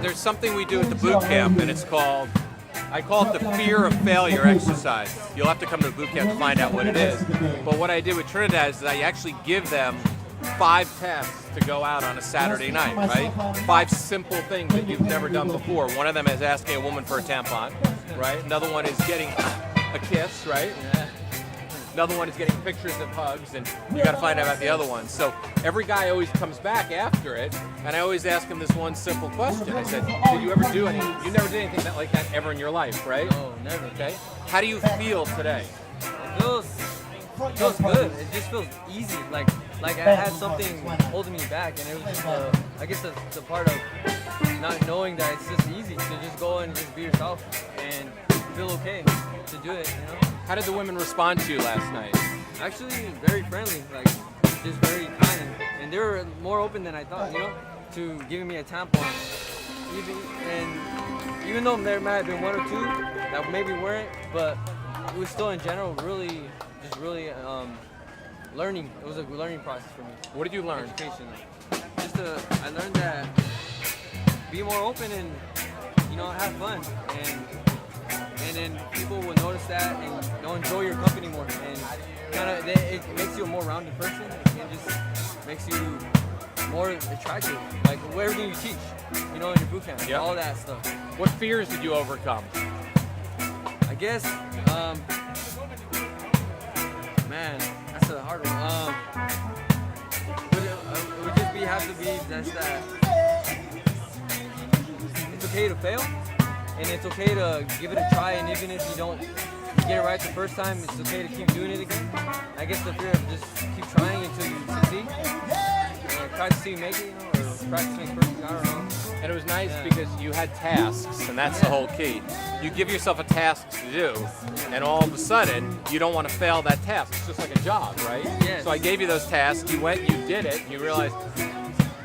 There's something we do at the boot camp, and I call it the fear of failure exercise. You'll have to come to the boot camp to find out what it is. But what I did with Trinidad is I actually give them 5 tasks to go out on a Saturday night, right? 5 simple things that you've never done before. One of them is asking a woman for a tampon, right? Another one is getting a kiss, right? Another one is getting pictures of hugs, and you got to find out about the other one. So every guy always comes back after it, and I always ask him this one simple question. I said, did you ever do you never did anything like that ever in your life, right? No, never. Okay. How do you feel today? It feels good. It just feels easy. Like I had something holding me back, and it was just, I guess the part of not knowing that it's just easy to just go and just be yourself and feel okay to do it, you know? How did the women respond to you last night? Actually, very friendly, like just very kind, and they were more open than I thought, you know, to giving me a tampon. Even though there might have been 1 or 2 that maybe weren't, but it was still in general really learning. It was a learning process for me. What did you learn? Education. I learned that be more open and, you know, have fun, and then people will notice that and they'll enjoy your company more, and it makes you a more rounded person, and just makes you more attractive, like everything you teach, you know, in your boot camp, all that stuff. What fears did you overcome? I guess, man, that's a hard one. It would just have to be that it's okay to fail, and it's okay to give it a try, and even if you don't get it right the first time, it's okay to keep doing it again. I guess the fear of just keep trying until you succeed. Practice till you make it, you know, or practice makes perfect, I don't know. And it was nice because you had tasks, and that's the whole key. You give yourself a task to do, and all of a sudden, you don't want to fail that task. It's just like a job, right? Yes. So I gave you those tasks, you went, you did it, and you realized,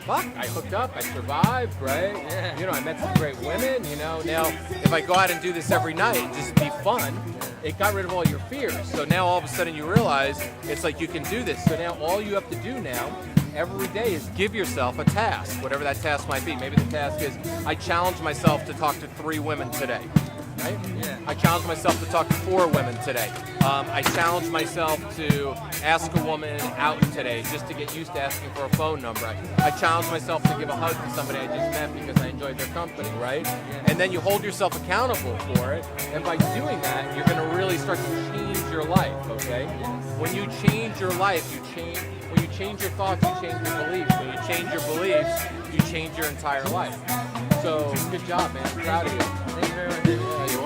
fuck, I hooked up, I survived, right? Yeah. You know, I met some great women, you know. Now, if I go out and do this every night and just be fun, it got rid of all your fears. So now all of a sudden you realize it's like you can do this. So now all you have to do now every day is give yourself a task, whatever that task might be. Maybe the task is, I challenge myself to talk to 3 women today, right? Yeah. I challenge myself to talk to 4 women today. I challenge myself to ask a woman out today just to get used to asking for a phone number. I challenge myself to give a hug to somebody I just met because I enjoyed their company, right? And then you hold yourself accountable for it, and by doing that, you're going to really start to change your life, okay? When you change your life, when you change your thoughts, you change your beliefs. When you change your beliefs, you change your entire life. So, good job, man. I'm proud of you. Thank you very much. You're